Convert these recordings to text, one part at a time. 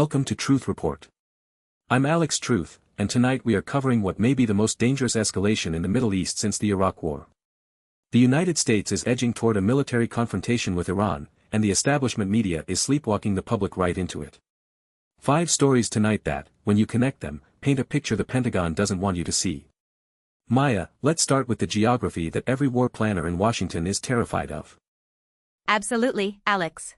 Welcome to Truth Report. I'm Alex Truth, and tonight we are covering what may be the most dangerous escalation in the Middle East since the Iraq War. The United States is edging toward a military confrontation with Iran, and the establishment media is sleepwalking the public right into it. 5 stories tonight that, when you connect them, paint a picture the Pentagon doesn't want you to see. Maya, let's start with the geography that every war planner in Washington is terrified of. Absolutely, Alex.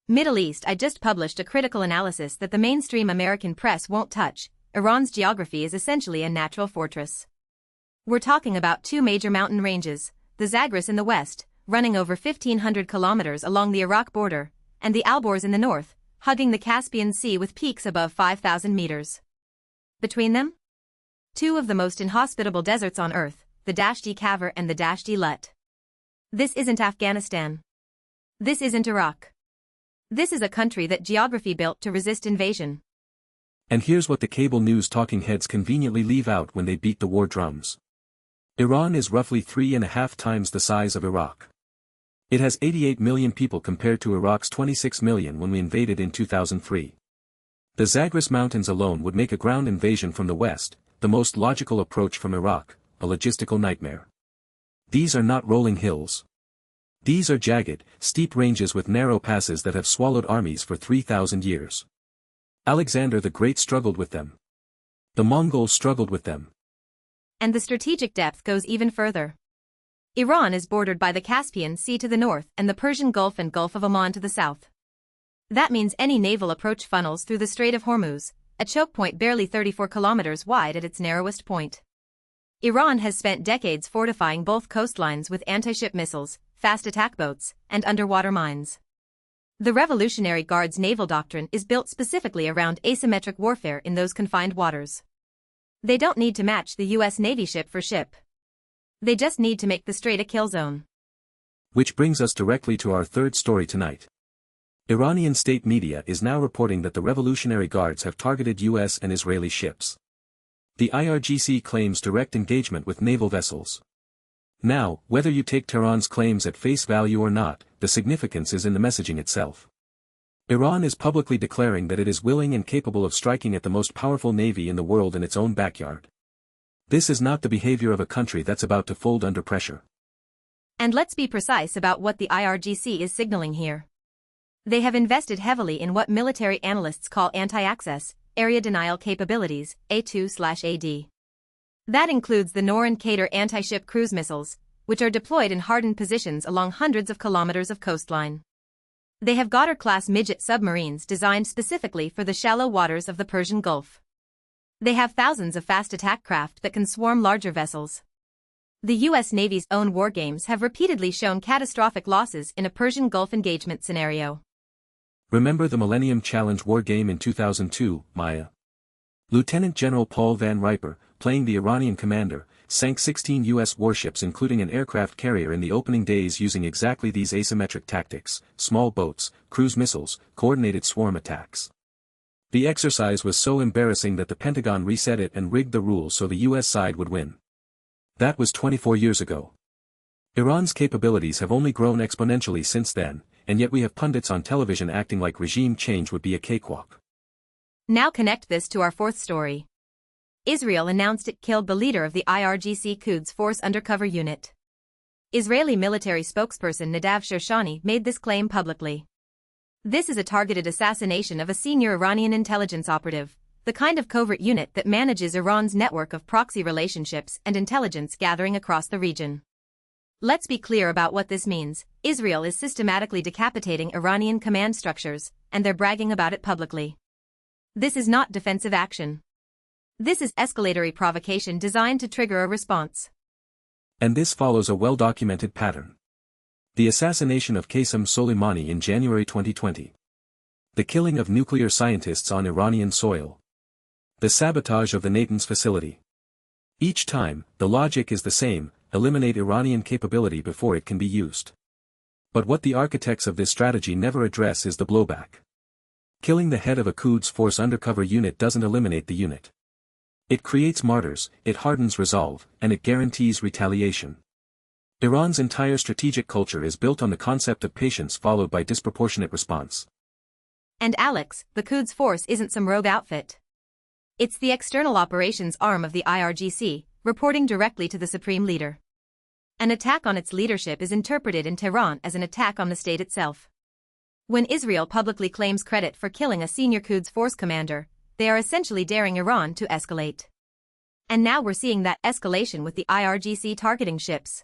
Middle East. I just published a critical analysis that the mainstream American press won't touch. Iran's geography is essentially a natural fortress. We're talking about 2 major mountain ranges, the Zagros in the west, running over 1,500 kilometers along the Iraq border, and the Alborz in the north, hugging the Caspian Sea with peaks above 5,000 meters. Between them? 2 of the most inhospitable deserts on Earth, the Dasht-e Kavr and the Dasht-e Lut. This isn't Afghanistan. This isn't Iraq. This is a country that geography built to resist invasion. And here's what the cable news talking heads conveniently leave out when they beat the war drums. Iran is roughly 3.5 times the size of Iraq. It has 88 million people compared to Iraq's 26 million when we invaded in 2003. The Zagros Mountains alone would make a ground invasion from the west, the most logical approach from Iraq, a logistical nightmare. These are not rolling hills. These are jagged, steep ranges with narrow passes that have swallowed armies for 3,000 years. Alexander the Great struggled with them. The Mongols struggled with them. And the strategic depth goes even further. Iran is bordered by the Caspian Sea to the north and the Persian Gulf and Gulf of Oman to the south. That means any naval approach funnels through the Strait of Hormuz, a choke point barely 34 kilometers wide at its narrowest point. Iran has spent decades fortifying both coastlines with anti-ship missiles, fast attack boats, and underwater mines. The Revolutionary Guard's naval doctrine is built specifically around asymmetric warfare in those confined waters. They don't need to match the U.S. Navy ship for ship. They just need to make the strait a kill zone. Which brings us directly to our third story tonight. Iranian state media is now reporting that the Revolutionary Guards have targeted U.S. and Israeli ships. The IRGC claims direct engagement with naval vessels. Now, whether you take Tehran's claims at face value or not, the significance is in the messaging itself. Iran is publicly declaring that it is willing and capable of striking at the most powerful navy in the world in its own backyard. This is not the behavior of a country that's about to fold under pressure. And let's be precise about what the IRGC is signaling here. They have invested heavily in what military analysts call anti-access, area denial capabilities, A2/AD. That includes the Nor and Qatar anti-ship cruise missiles, which are deployed in hardened positions along hundreds of kilometers of coastline. They have Ghadir-class midget submarines designed specifically for the shallow waters of the Persian Gulf. They have thousands of fast attack craft that can swarm larger vessels. The U.S. Navy's own wargames have repeatedly shown catastrophic losses in a Persian Gulf engagement scenario. Remember the Millennium Challenge wargame in 2002, Maya? Lieutenant General Paul Van Riper, playing the Iranian commander, sank 16 U.S. warships including an aircraft carrier in the opening days using exactly these asymmetric tactics: small boats, cruise missiles, coordinated swarm attacks. The exercise was so embarrassing that the Pentagon reset it and rigged the rules so the U.S. side would win. That was 24 years ago. Iran's capabilities have only grown exponentially since then, and yet we have pundits on television acting like regime change would be a cakewalk. Now connect this to our fourth story. Israel announced it killed the leader of the IRGC Quds Force undercover unit. Israeli military spokesperson Nadav Shoshani made this claim publicly. This is a targeted assassination of a senior Iranian intelligence operative, the kind of covert unit that manages Iran's network of proxy relationships and intelligence gathering across the region. Let's be clear about what this means. Israel is systematically decapitating Iranian command structures, and they're bragging about it publicly. This is not defensive action. This is escalatory provocation designed to trigger a response. And this follows a well-documented pattern. The assassination of Qasem Soleimani in January 2020. The killing of nuclear scientists on Iranian soil. The sabotage of the Natanz facility. Each time, the logic is the same: eliminate Iranian capability before it can be used. But what the architects of this strategy never address is the blowback. Killing the head of a Quds Force undercover unit doesn't eliminate the unit. It creates martyrs, it hardens resolve, and it guarantees retaliation. Iran's entire strategic culture is built on the concept of patience followed by disproportionate response. And Al-Aqsa, the Quds Force isn't some rogue outfit. It's the external operations arm of the IRGC, reporting directly to the supreme leader. An attack on its leadership is interpreted in Tehran as an attack on the state itself. When Israel publicly claims credit for killing a senior Quds Force commander, they are essentially daring Iran to escalate. And now we're seeing that escalation with the IRGC targeting ships.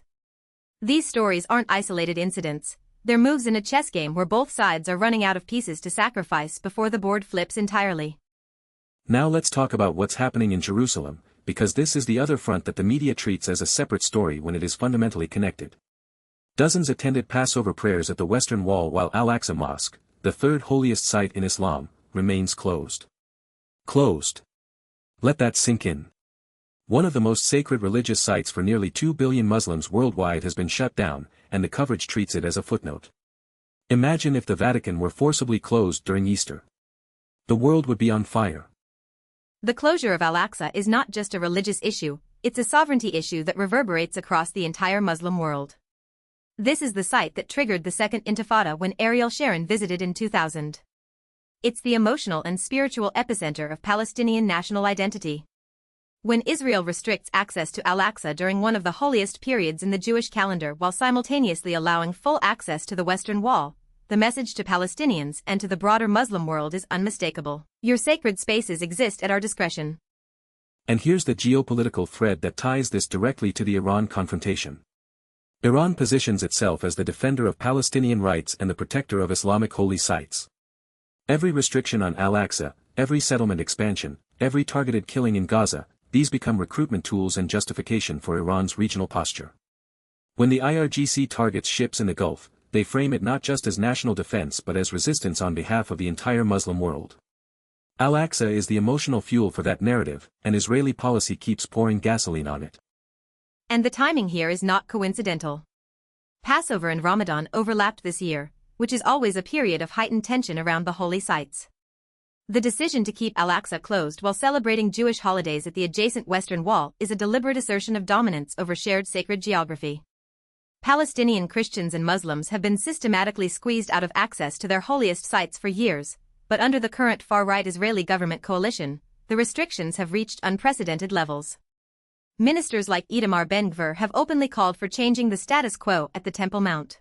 These stories aren't isolated incidents, they're moves in a chess game where both sides are running out of pieces to sacrifice before the board flips entirely. Now let's talk about what's happening in Jerusalem, because this is the other front that the media treats as a separate story when it is fundamentally connected. Dozens attended Passover prayers at the Western Wall while Al-Aqsa Mosque, the third holiest site in Islam, remains closed. Closed. Let that sink in. One of the most sacred religious sites for nearly 2 billion Muslims worldwide has been shut down, and the coverage treats it as a footnote. Imagine if the Vatican were forcibly closed during Easter. The world would be on fire. The closure of Al-Aqsa is not just a religious issue, it's a sovereignty issue that reverberates across the entire Muslim world. This is the site that triggered the Second Intifada when Ariel Sharon visited in 2000. It's the emotional and spiritual epicenter of Palestinian national identity. When Israel restricts access to Al-Aqsa during one of the holiest periods in the Jewish calendar while simultaneously allowing full access to the Western Wall, the message to Palestinians and to the broader Muslim world is unmistakable. Your sacred spaces exist at our discretion. And here's the geopolitical thread that ties this directly to the Iran confrontation. Iran positions itself as the defender of Palestinian rights and the protector of Islamic holy sites. Every restriction on Al-Aqsa, every settlement expansion, every targeted killing in Gaza, these become recruitment tools and justification for Iran's regional posture. When the IRGC targets ships in the Gulf, they frame it not just as national defense but as resistance on behalf of the entire Muslim world. Al-Aqsa is the emotional fuel for that narrative, and Israeli policy keeps pouring gasoline on it. And the timing here is not coincidental. Passover and Ramadan overlapped this year, which is always a period of heightened tension around the holy sites. The decision to keep Al-Aqsa closed while celebrating Jewish holidays at the adjacent Western Wall is a deliberate assertion of dominance over shared sacred geography. Palestinian Christians and Muslims have been systematically squeezed out of access to their holiest sites for years, but under the current far-right Israeli government coalition, the restrictions have reached unprecedented levels. Ministers like Itamar Ben-Gvir have openly called for changing the status quo at the Temple Mount.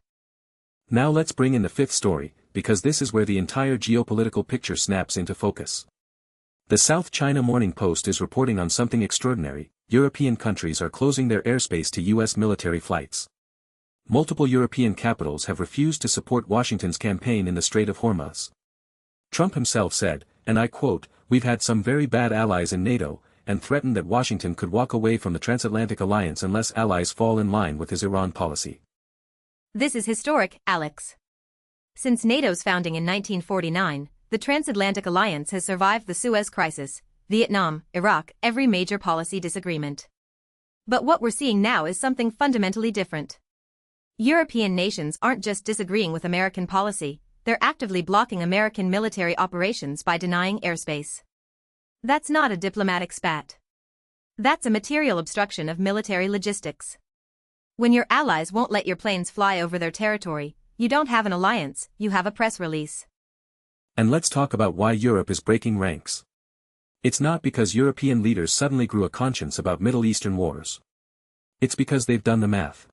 Now let's bring in the fifth story, because this is where the entire geopolitical picture snaps into focus. The South China Morning Post is reporting on something extraordinary. European countries are closing their airspace to U.S. military flights. Multiple European capitals have refused to support Washington's campaign in the Strait of Hormuz. Trump himself said, and I quote, "We've had some very bad allies in NATO," and threatened that Washington could walk away from the transatlantic alliance unless allies fall in line with his Iran policy. This is historic, Alex. Since NATO's founding in 1949, the transatlantic alliance has survived the Suez Crisis, Vietnam, Iraq, every major policy disagreement. But what we're seeing now is something fundamentally different. European nations aren't just disagreeing with American policy, they're actively blocking American military operations by denying airspace. That's not a diplomatic spat. That's a material obstruction of military logistics. When your allies won't let your planes fly over their territory, you don't have an alliance, you have a press release. And let's talk about why Europe is breaking ranks. It's not because European leaders suddenly grew a conscience about Middle Eastern wars. It's because they've done the math.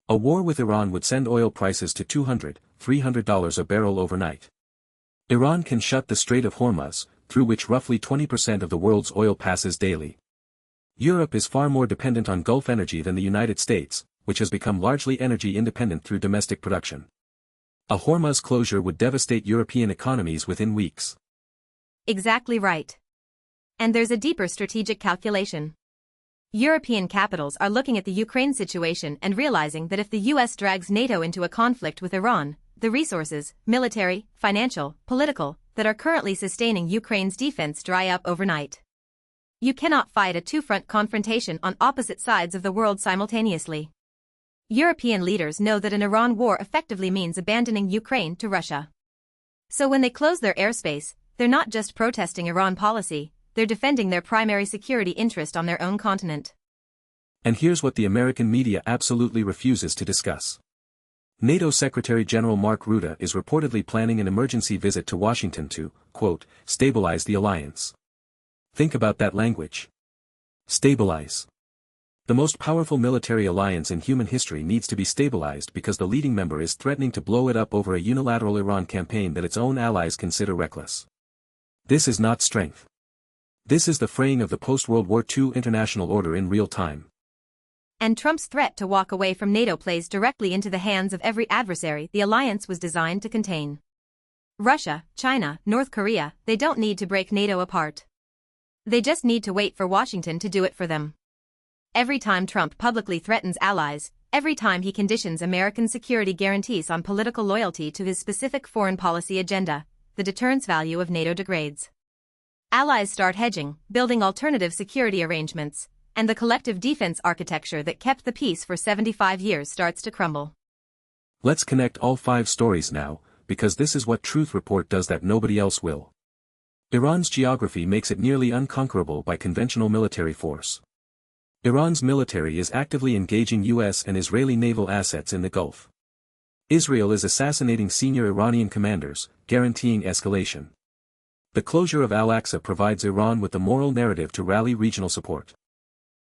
A war with Iran would send oil prices to $200, $300 a barrel overnight. Iran can shut the Strait of Hormuz, through which roughly 20% of the world's oil passes daily. Europe is far more dependent on Gulf energy than the United States, which has become largely energy independent through domestic production. A Hormuz closure would devastate European economies within weeks. Exactly right. And there's a deeper strategic calculation. European capitals are looking at the Ukraine situation and realizing that if the US drags NATO into a conflict with Iran, the resources, military, financial, political, that are currently sustaining Ukraine's defense dry up overnight. You cannot fight a two-front confrontation on opposite sides of the world simultaneously. European leaders know that an Iran war effectively means abandoning Ukraine to Russia. So when they close their airspace, they're not just protesting Iran policy, they're defending their primary security interest on their own continent. And here's what the American media absolutely refuses to discuss. NATO Secretary-General Mark Rutte is reportedly planning an emergency visit to Washington to, quote, stabilize the alliance. Think about that language. Stabilize. The most powerful military alliance in human history needs to be stabilized because the leading member is threatening to blow it up over a unilateral Iran campaign that its own allies consider reckless. This is not strength. This is the fraying of the post-World War II international order in real time. And Trump's threat to walk away from NATO plays directly into the hands of every adversary the alliance was designed to contain. Russia, China, North Korea, they don't need to break NATO apart. They just need to wait for Washington to do it for them. Every time Trump publicly threatens allies, every time he conditions American security guarantees on political loyalty to his specific foreign policy agenda, the deterrence value of NATO degrades. Allies start hedging, building alternative security arrangements, and the collective defense architecture that kept the peace for 75 years starts to crumble. Let's connect all 5 stories now, because this is what Truth Report does that nobody else will. Iran's geography makes it nearly unconquerable by conventional military force. Iran's military is actively engaging U.S. and Israeli naval assets in the Gulf. Israel is assassinating senior Iranian commanders, guaranteeing escalation. The closure of Al-Aqsa provides Iran with the moral narrative to rally regional support.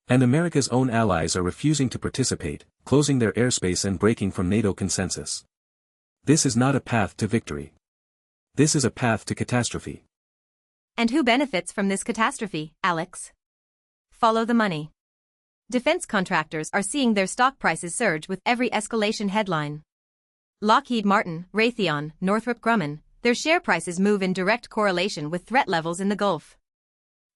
And America's own allies are refusing to participate, closing their airspace and breaking from NATO consensus. This is not a path to victory. This is a path to catastrophe. And who benefits from this catastrophe, Alex? Follow the money. Defense contractors are seeing their stock prices surge with every escalation headline. Lockheed Martin, Raytheon, Northrop Grumman, their share prices move in direct correlation with threat levels in the Gulf.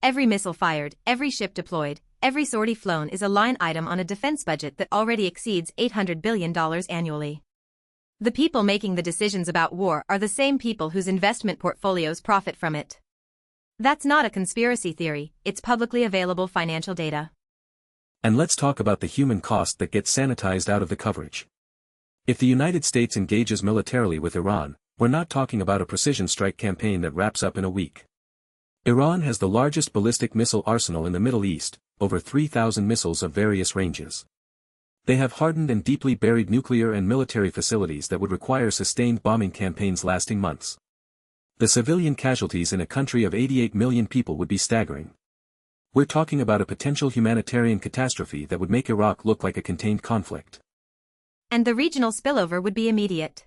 Every missile fired, every ship deployed, every sortie flown is a line item on a defense budget that already exceeds $800 billion annually. The people making the decisions about war are the same people whose investment portfolios profit from it. That's not a conspiracy theory, it's publicly available financial data. And let's talk about the human cost that gets sanitized out of the coverage. If the United States engages militarily with Iran, we're not talking about a precision strike campaign that wraps up in a week. Iran has the largest ballistic missile arsenal in the Middle East, over 3,000 missiles of various ranges. They have hardened and deeply buried nuclear and military facilities that would require sustained bombing campaigns lasting months. The civilian casualties in a country of 88 million people would be staggering. We're talking about a potential humanitarian catastrophe that would make Iraq look like a contained conflict. And the regional spillover would be immediate.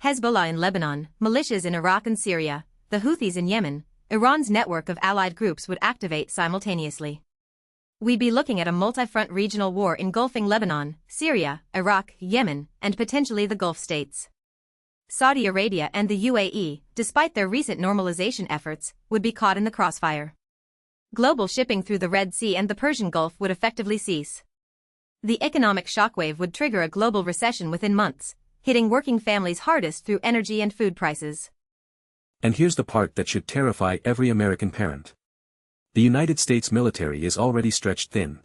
Hezbollah in Lebanon, militias in Iraq and Syria, the Houthis in Yemen, Iran's network of allied groups would activate simultaneously. We'd be looking at a multi-front regional war engulfing Lebanon, Syria, Iraq, Yemen, and potentially the Gulf states. Saudi Arabia and the UAE, despite their recent normalization efforts, would be caught in the crossfire. Global shipping through the Red Sea and the Persian Gulf would effectively cease. The economic shockwave would trigger a global recession within months, hitting working families hardest through energy and food prices. And here's the part that should terrify every American parent. The United States military is already stretched thin.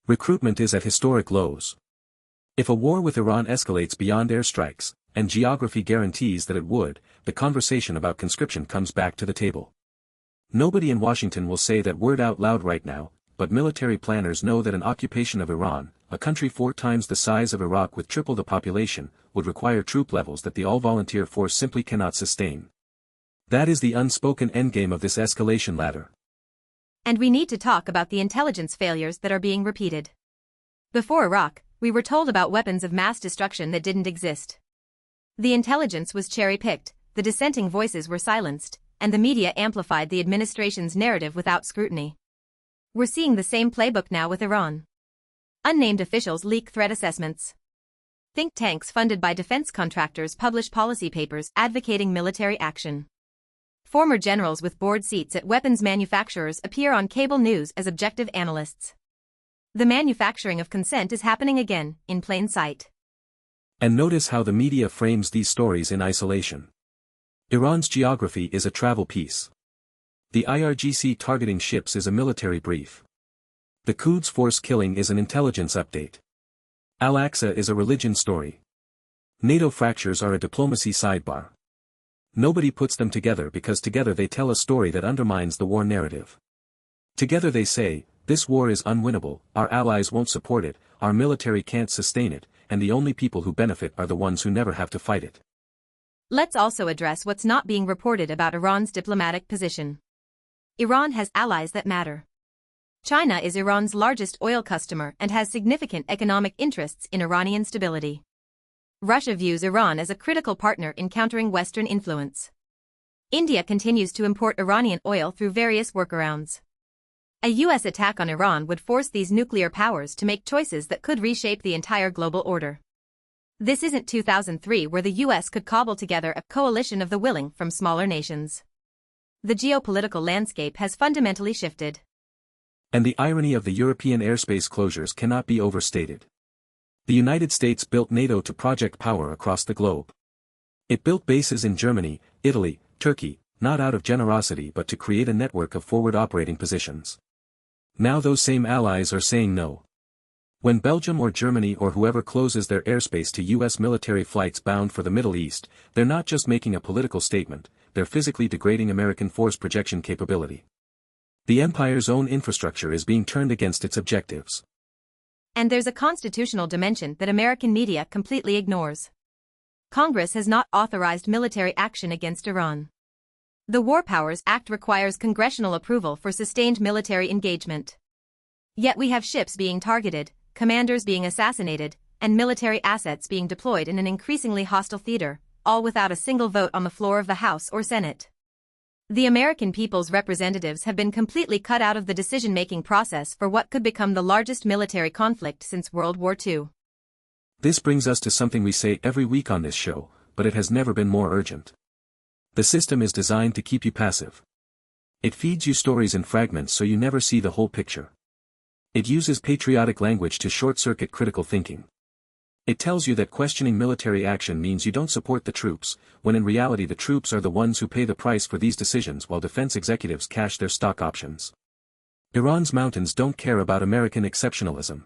Recruitment is at historic lows. If a war with Iran escalates beyond airstrikes, and geography guarantees that it would, the conversation about conscription comes back to the table. Nobody in Washington will say that word out loud right now, but military planners know that an occupation of Iran, a country 4 times the size of Iraq with triple the population, would require troop levels that the all-volunteer force simply cannot sustain. That is the unspoken endgame of this escalation ladder. And we need to talk about the intelligence failures that are being repeated. Before Iraq, we were told about weapons of mass destruction that didn't exist. The intelligence was cherry-picked, the dissenting voices were silenced, and the media amplified the administration's narrative without scrutiny. We're seeing the same playbook now with Iran. Unnamed officials leak threat assessments. Think tanks funded by defense contractors publish policy papers advocating military action. Former generals with board seats at weapons manufacturers appear on cable news as objective analysts. The manufacturing of consent is happening again, in plain sight. And notice how the media frames these stories in isolation. Iran's geography is a travel piece. The IRGC targeting ships is a military brief. The Quds Force killing is an intelligence update. Al-Aqsa is a religion story. NATO fractures are a diplomacy sidebar. Nobody puts them together because together they tell a story that undermines the war narrative. Together they say, this war is unwinnable, our allies won't support it, our military can't sustain it, and the only people who benefit are the ones who never have to fight it. Let's also address what's not being reported about Iran's diplomatic position. Iran has allies that matter. China is Iran's largest oil customer and has significant economic interests in Iranian stability. Russia views Iran as a critical partner in countering Western influence. India continues to import Iranian oil through various workarounds. A U.S. attack on Iran would force these nuclear powers to make choices that could reshape the entire global order. This isn't 2003 where the U.S. could cobble together a coalition of the willing from smaller nations. The geopolitical landscape has fundamentally shifted. And the irony of the European airspace closures cannot be overstated. The United States built NATO to project power across the globe. It built bases in Germany, Italy, Turkey, not out of generosity but to create a network of forward operating positions. Now those same allies are saying no. When Belgium or Germany or whoever closes their airspace to U.S. military flights bound for the Middle East, they're not just making a political statement, they're physically degrading American force projection capability. The empire's own infrastructure is being turned against its objectives. And there's a constitutional dimension that American media completely ignores. Congress has not authorized military action against Iran. The War Powers Act requires congressional approval for sustained military engagement. Yet we have ships being targeted, commanders being assassinated, and military assets being deployed in an increasingly hostile theater, all without a single vote on the floor of the House or Senate. The American people's representatives have been completely cut out of the decision-making process for what could become the largest military conflict since World War II. This brings us to something we say every week on this show, but it has never been more urgent. The system is designed to keep you passive. It feeds you stories in fragments so you never see the whole picture. It uses patriotic language to short-circuit critical thinking. It tells you that questioning military action means you don't support the troops, when in reality the troops are the ones who pay the price for these decisions while defense executives cash their stock options. Iran's mountains don't care about American exceptionalism.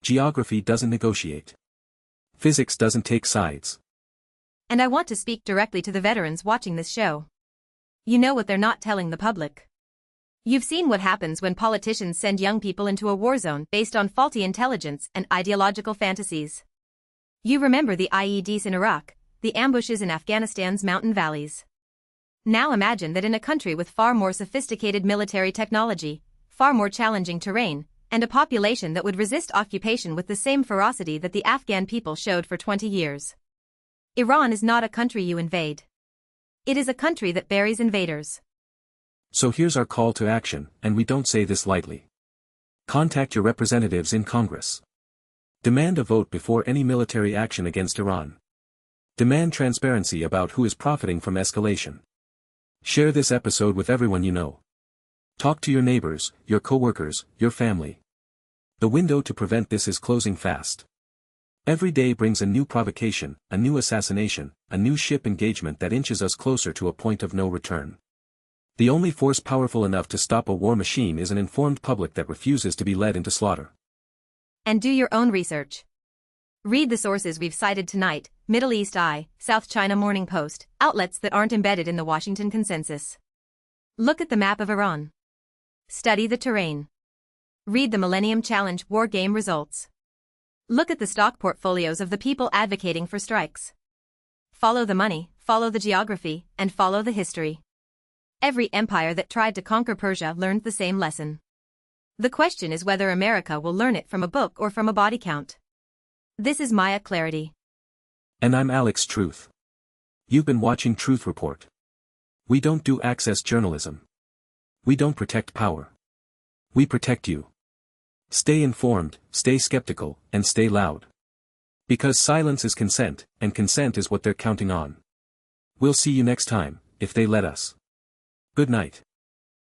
Geography doesn't negotiate. Physics doesn't take sides. And I want to speak directly to the veterans watching this show. You know what they're not telling the public. You've seen what happens when politicians send young people into a war zone based on faulty intelligence and ideological fantasies. You remember the IEDs in Iraq, the ambushes in Afghanistan's mountain valleys. Now imagine that in a country with far more sophisticated military technology, far more challenging terrain, and a population that would resist occupation with the same ferocity that the Afghan people showed for 20 years. Iran is not a country you invade. It is a country that buries invaders. So here's our call to action, and we don't say this lightly. Contact your representatives in Congress. Demand a vote before any military action against Iran. Demand transparency about who is profiting from escalation. Share this episode with everyone you know. Talk to your neighbors, your coworkers, your family. The window to prevent this is closing fast. Every day brings a new provocation, a new assassination, a new ship engagement that inches us closer to a point of no return. The only force powerful enough to stop a war machine is an informed public that refuses to be led into slaughter. And do your own research. Read the sources we've cited tonight: Middle East Eye, South China Morning Post, outlets that aren't embedded in the Washington consensus. Look at the map of Iran. Study the terrain. Read the Millennium Challenge war game results. Look at the stock portfolios of the people advocating for strikes. Follow the money, follow the geography, and follow the history. Every empire that tried to conquer Persia learned the same lesson. The question is whether America will learn it from a book or from a body count. This is Maya Clarity. And I'm Alex Truth. You've been watching Truth Report. We don't do access journalism. We don't protect power. We protect you. Stay informed, stay skeptical, and stay loud. Because silence is consent, and consent is what they're counting on. We'll see you next time, if they let us. Good night.